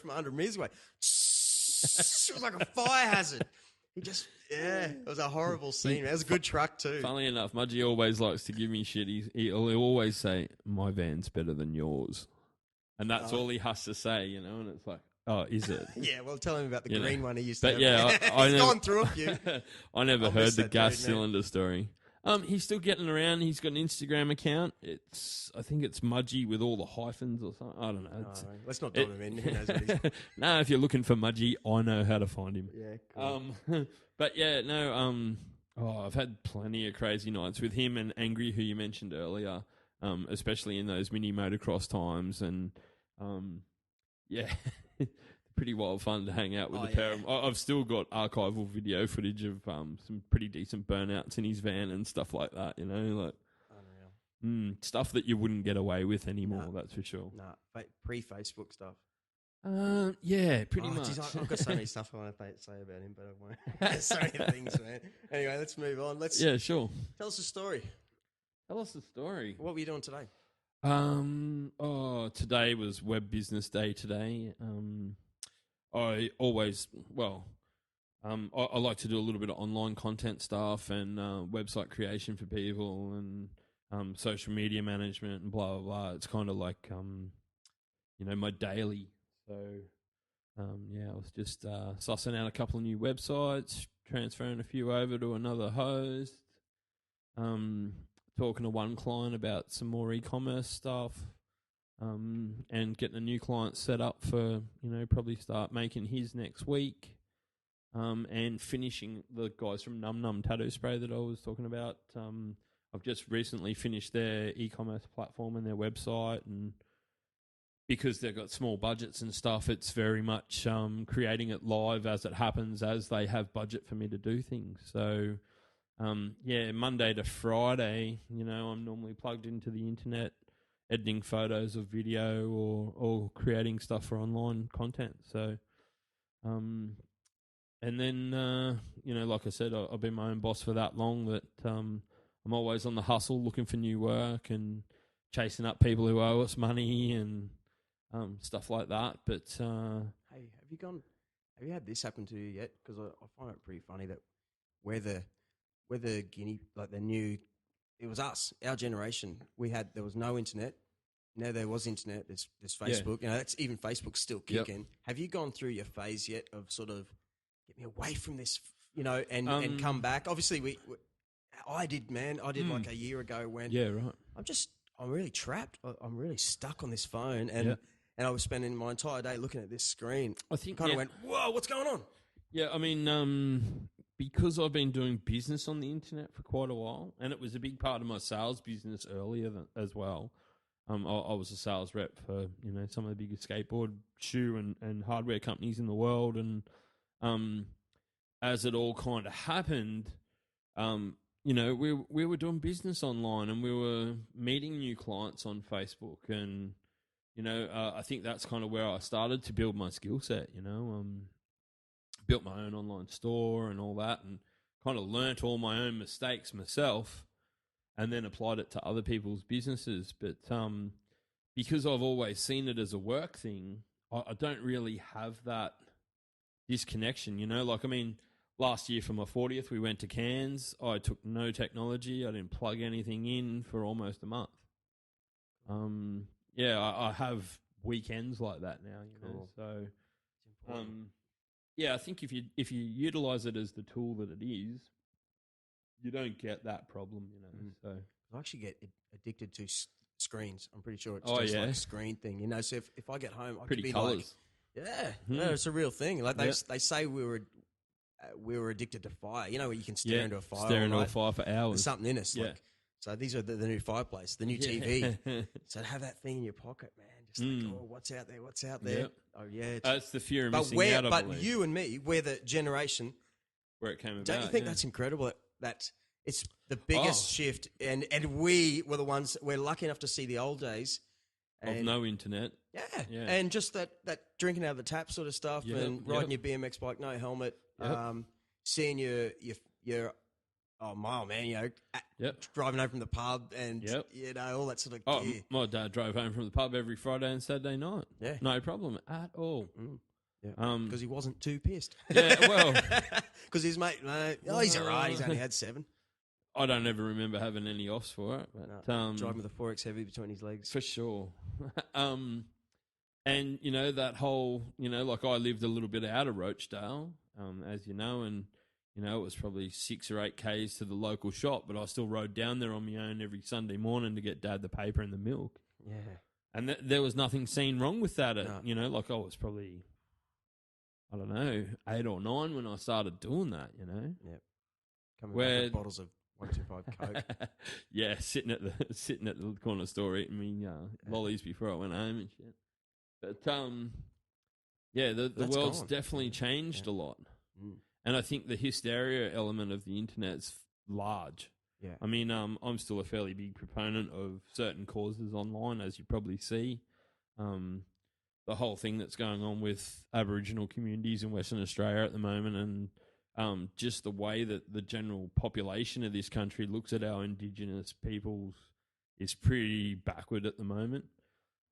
from 100 metres away. It was like a fire hazard. He just, it was a horrible scene. It was a good truck too. Funnily enough, Mudgy always likes to give me shit. He'll always say, my van's better than yours. And that's all he has to say, you know, and it's like, oh, is it? Yeah, well, tell him about the green one he used to but have. Yeah, He's gone through a few. I never heard the gas cylinder story. He's still getting around. He's got an Instagram account. I think it's Mudgy with all the hyphens or something. I don't know. Let's not dub him in. Who knows what he's... No, if you're looking for Mudgy, I know how to find him. Yeah, cool. But yeah, no, I've had plenty of crazy nights with him and Angry, who you mentioned earlier, especially in those mini motocross times. And, pretty wild fun to hang out with the pair of them. I've still got archival video footage of some pretty decent burnouts in his van and stuff like that, you know, like unreal. Stuff that you wouldn't get away with anymore, that's for sure. Nah, pre-Facebook stuff. Yeah, pretty much. Geez, I've got so many stuff I want to say about him, but I won't. So many things, man. Anyway, let's move on. Yeah, sure. Tell us a story. Tell us the story. What were you doing today? Today was Web Business Day today. I always, I like to do a little bit of online content stuff and website creation for people and social media management and blah, blah, blah. It's kind of like, my daily. So, I was just sussing out a couple of new websites, transferring a few over to another host, talking to one client about some more e-commerce stuff, and getting a new client set up for, probably start making his next week, and finishing the guys from Num Num Tattoo Spray that I was talking about. I've just recently finished their e-commerce platform and their website, and because they've got small budgets and stuff, it's very much creating it live as it happens, as they have budget for me to do things. So, Monday to Friday, I'm normally plugged into the internet, editing photos of video or creating stuff for online content. So, and then, like I said, I've been my own boss for that long that I'm always on the hustle looking for new work and chasing up people who owe us money and stuff like that. But hey, have you had this happen to you yet? Because I find it pretty funny that we're the guinea, like the new. It was us, our generation. There was no internet. Now there was internet. There's Facebook. Yeah. That's even Facebook's still kicking. Yep. Have you gone through your phase yet of sort of get me away from this, and come back? Obviously, I did, man. I did like a year ago when. Yeah, right. I'm really trapped. I'm really stuck on this phone, and I was spending my entire day looking at this screen. I think kind of went, whoa, what's going on? Yeah, I mean, because I've been doing business on the internet for quite a while, and it was a big part of my sales business earlier as well. I was a sales rep for some of the biggest skateboard, shoe, and hardware companies in the world, and as it all kind of happened, we were doing business online, and we were meeting new clients on Facebook, and I think that's kind of where I started to build my skill set. Built my own online store and all that, and kind of learnt all my own mistakes myself, and then applied it to other people's businesses. But because I've always seen it as a work thing, I don't really have that disconnection. Last year for my 40th, we went to Cairns. I took no technology. I didn't plug anything in for almost a month. I have weekends like that now. Cool. So, I think if you utilize it as the tool that it is, you don't get that problem. So I actually get addicted to screens. I'm pretty sure it's just like a screen thing. So if I get home, I pretty could be colours. It's a real thing. Like they say we were addicted to fire. Where you can stare into a fire. Stare into a fire for hours. There's something in us. Yeah. So these are the new fireplace, the new TV. So to have that thing in your pocket, man, just like, what's out there? What's out there? Yep. Oh yeah. It's the fear of missing out. But you and me, we're the generation where it came about. Don't you think that's incredible? That it's the biggest shift, and we were the ones. We're lucky enough to see the old days of no internet. Yeah, and just that drinking out of the tap sort of stuff, and riding your BMX bike, no helmet, seeing your mile, man, Yep. driving home from the pub and, Yep. all that sort of Oh, gear. my dad drove home from the pub every Friday and Saturday night. Yeah. No problem at all. Yeah, because he wasn't too pissed. Yeah, well. Because his mate, he's all right. He's only had 7. I don't ever remember having any offs for it. But, driving with a 4X heavy between his legs. For sure. And, that whole, like I lived a little bit out of Roachdale, as you know, and, it was probably 6 or 8 Ks to the local shop, but I still rode down there on my own every Sunday morning to get Dad the paper and the milk. Yeah. And there was nothing seen wrong with that. No. Like I was probably, I don't know, 8 or 9 when I started doing that, Yep. Coming back with bottles of 125 Coke. Yeah, sitting at the corner store eating me lollies before I went home and shit. But the world's gone. definitely changed a lot. Mm. And I think the hysteria element of the internet's large. Yeah. I mean, I'm still a fairly big proponent of certain causes online, as you probably see. The whole thing that's going on with Aboriginal communities in Western Australia at the moment, and just the way that the general population of this country looks at our Indigenous peoples is pretty backward at the moment.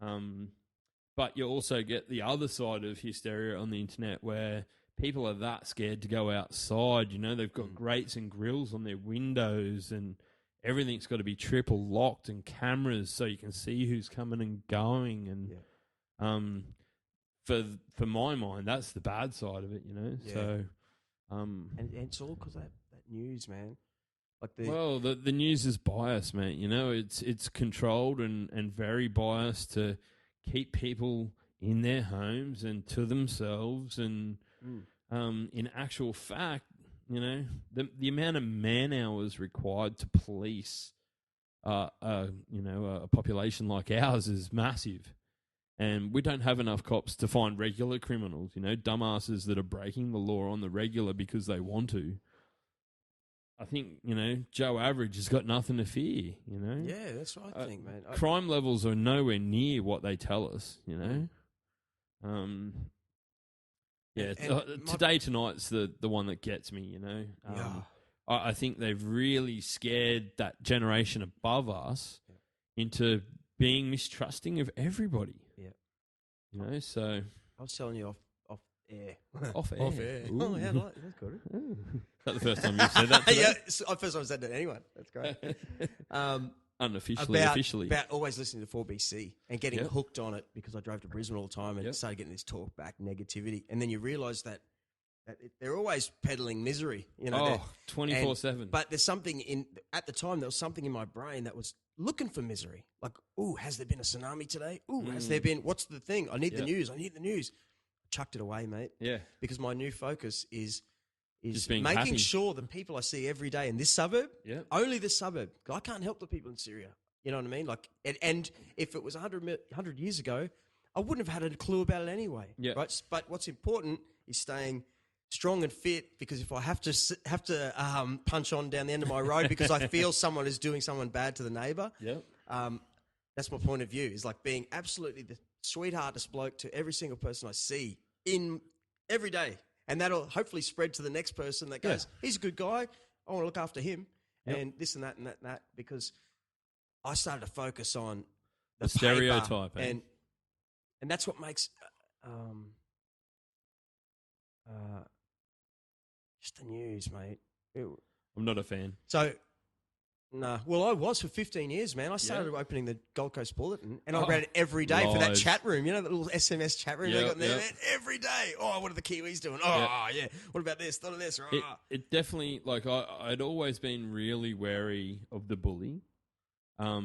But you also get the other side of hysteria on the internet where people are that scared to go outside. They've got grates and grills on their windows and everything's got to be triple locked and cameras so you can see who's coming and going. And for my mind, that's the bad side of it, Yeah. So, and it's all because that news, man. Like the news is biased, mate. It's controlled and very biased to keep people in their homes and to themselves. And in actual fact, the amount of man hours required to police, a population like ours is massive. And we don't have enough cops to find regular criminals, dumbasses that are breaking the law on the regular because they want to. I think, Joe Average has got nothing to fear, Yeah, that's what I think, man. Crime levels are nowhere near what they tell us, Today, tonight's the one that gets me, I think they've really scared that generation above us into being mistrusting of everybody. Yeah. So... I was telling you off air. Off air. Off air. Ooh. Oh, yeah, that's good. Is that the first time you've said that today? Yeah, it's the first time I've said that to anyone. That's great. Unofficially, officially. About always listening to 4BC and getting hooked on it because I drove to Brisbane all the time and started getting this talk back negativity. And then you realise that they're always peddling misery. 24/7. But there's something at the time, there was something in my brain that was looking for misery. Like, ooh, has there been a tsunami today? Ooh, has there been, what's the thing? I need the news. I chucked it away, mate. Yeah. Because my new focus is just being making happy. sure the people I see every day in this suburb, only this suburb, 'cause I can't help the people in Syria. You know what I mean? Like, and if it was 100 years ago, I wouldn't have had a clue about it anyway. Yeah. Right. But what's important is staying strong and fit, because if I have to punch on down the end of my road because I feel someone is doing someone bad to the neighbour, that's my point of view. Is like being absolutely the sweetheartest bloke to every single person I see in every day. And that'll hopefully spread to the next person that goes, he's a good guy, I want to look after him, and this and that and that and that, because I started to focus on the stereotype. And that's what makes just the news, mate. I'm not a fan. So, no. Well, I was for 15 years, man. I started opening the Gold Coast Bulletin, and I read it every day for that chat room. You know, that little SMS chat room they got in there? Man, every day. Oh, what are the Kiwis doing? Oh, yeah. What about this? What about this? It definitely, like, I'd always been really wary of the bully. I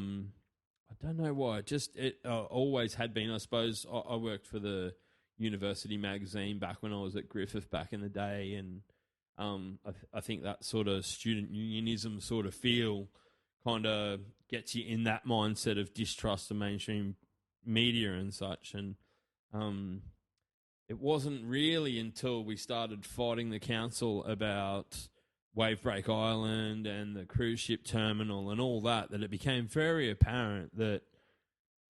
don't know why. It always had been. I suppose I worked for the university magazine back when I was at Griffith back in the day, and I think that sort of student unionism sort of feel kind of gets you in that mindset of distrust of mainstream media and such. And it wasn't really until we started fighting the council about Wavebreak Island and the cruise ship terminal and all that it became very apparent that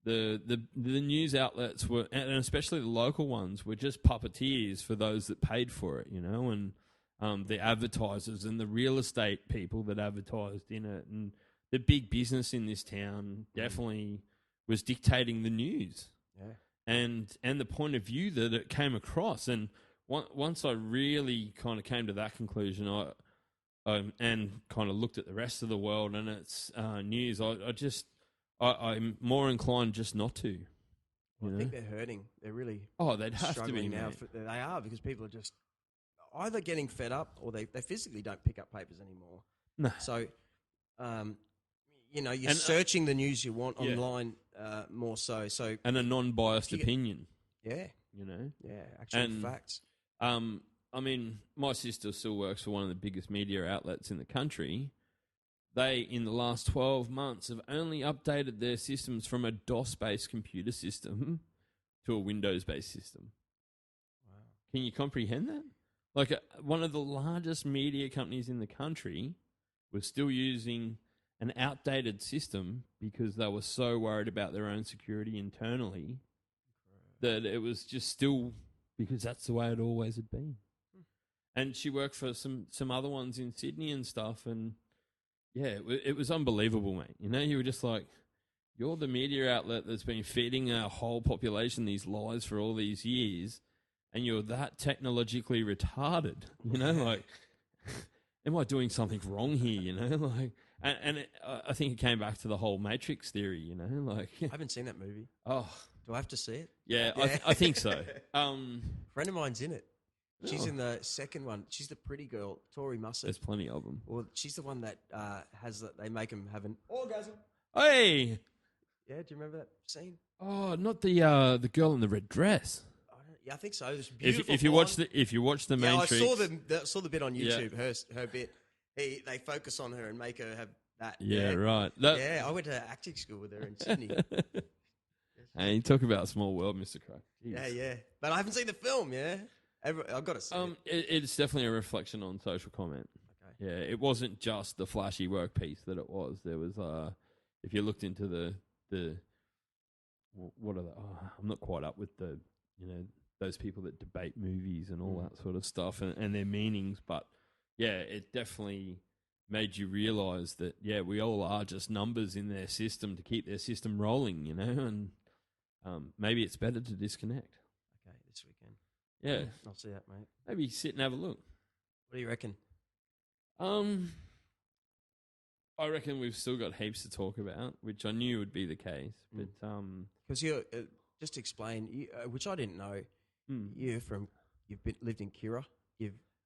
the news outlets were, and especially the local ones, were just puppeteers for those that paid for it, and the advertisers and the real estate people that advertised in it, and the big business in this town definitely was dictating the news. Yeah. And the point of view that it came across. And once I really kind of came to that conclusion, and kind of looked at the rest of the world and its news, I'm more inclined just not to. I think they're hurting. They're really they'd have to be now. They are, because people are just either getting fed up or they physically don't pick up papers anymore. No. So, you're searching the news you want online more so. And a non-biased opinion. Yeah. Yeah, actual facts. I mean, my sister still works for one of the biggest media outlets in the country. They, in the last 12 months, have only updated their systems from a DOS-based computer system to a Windows-based system. Wow. Can you comprehend that? Like, one of the largest media companies in the country was still using an outdated system because they were so worried about their own security internally that it was just still because that's the way it always had been. And she worked for some other ones in Sydney and stuff, and yeah, it was unbelievable, mate. You were just like, you're the media outlet that's been feeding our whole population these lies for all these years, and you're that technologically retarded, like, am I doing something wrong here, like, I think it came back to the whole Matrix theory, like. I haven't seen that movie. Oh. Do I have to see it? Yeah. I think so. A friend of mine's in it. She's in the second one. She's the pretty girl, Tori Mussett. There's plenty of them. Well, she's the one that they make them have an orgasm. Hey! Yeah, do you remember that scene? Oh, not the girl in the red dress. I think so. This beautiful. If you watch the Matrix, I saw the bit on YouTube. Yeah. Her bit. They focus on her and make her have that. Yeah, right. I went to acting school with her in Sydney. Hey, you talk about a small world, Mr. Kruck. Yeah. But I haven't seen the film. Yeah, I've got to see it. It's definitely a reflection on social comment. Okay. Yeah, it wasn't just the flashy work piece that it was. There was, if you looked into the what are the? I'm not quite up with the, those people that debate movies and all that sort of stuff and their meanings, but yeah, it definitely made you realise that we all are just numbers in their system to keep their system rolling, and maybe it's better to disconnect. Okay, this weekend. Yeah. I'll see that, mate. Maybe sit and have a look. What do you reckon? I reckon we've still got heaps to talk about, which I knew would be the case. But because you're just to explain, which I didn't know, you've lived in Kira.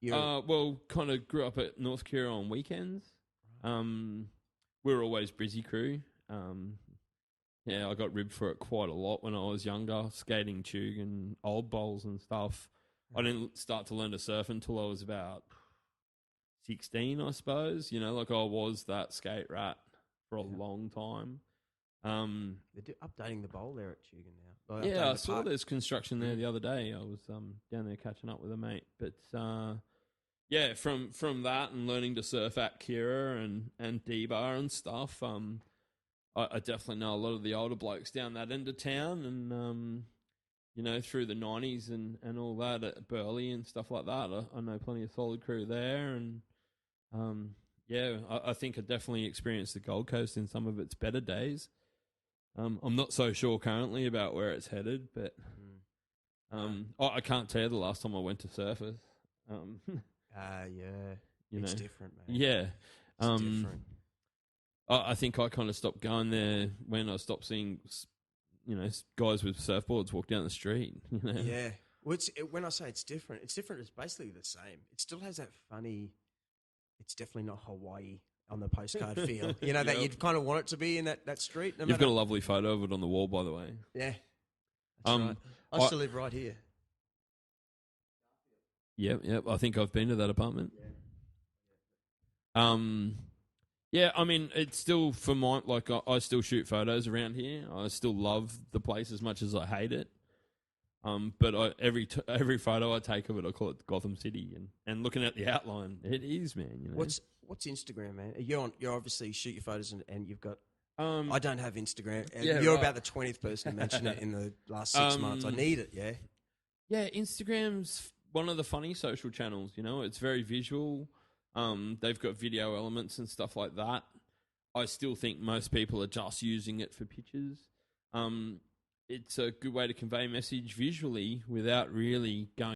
Well, kind of grew up at North Kira on weekends. We were always Brizzy crew. I got ribbed for it quite a lot when I was younger, skating tube and old bowls and stuff. I didn't start to learn to surf until I was about 16, I suppose. Like I was that skate rat for a long time. They're updating the bowl there at Tugan now. Yeah, I saw there's construction there the other day. I was down there catching up with a mate. But from that and learning to surf at Kira and D-Bar and stuff, I definitely know a lot of the older blokes down that end of town and, through the 90s and all that at Burleigh and stuff like that. I know plenty of solid crew there and, I think I definitely experienced the Gold Coast in some of its better days. I'm not so sure currently about where it's headed, but I can't tell you the last time I went to surfers. It's different, man. Yeah. It's different. I think I kind of stopped going there when I stopped seeing, guys with surfboards walk down the street. Yeah. Well, when I say it's different. It's basically the same. It still has that funny. It's definitely not Hawaii on the postcard feel. That you'd kind of want it to be in that street. You've got a lovely photo of it on the wall, by the way. Yeah. That's right. I used to live right here. Yep. I think I've been to that apartment. Yeah. I mean, it's still for mine. Like, I still shoot photos around here. I still love the place as much as I hate it. But every photo I take of it, I call it Gotham City. And looking at the outline, it is, man. What's Instagram, man? You're obviously shoot your photos and you've got. I don't have Instagram. You're about the 20th person to mention it in the last 6 months. I need it. Yeah. Yeah, Instagram's one of the funny social channels. You know, it's very visual. They've got video elements and stuff like that. I still think most people are just using it for pictures. It's a good way to convey message visually without really going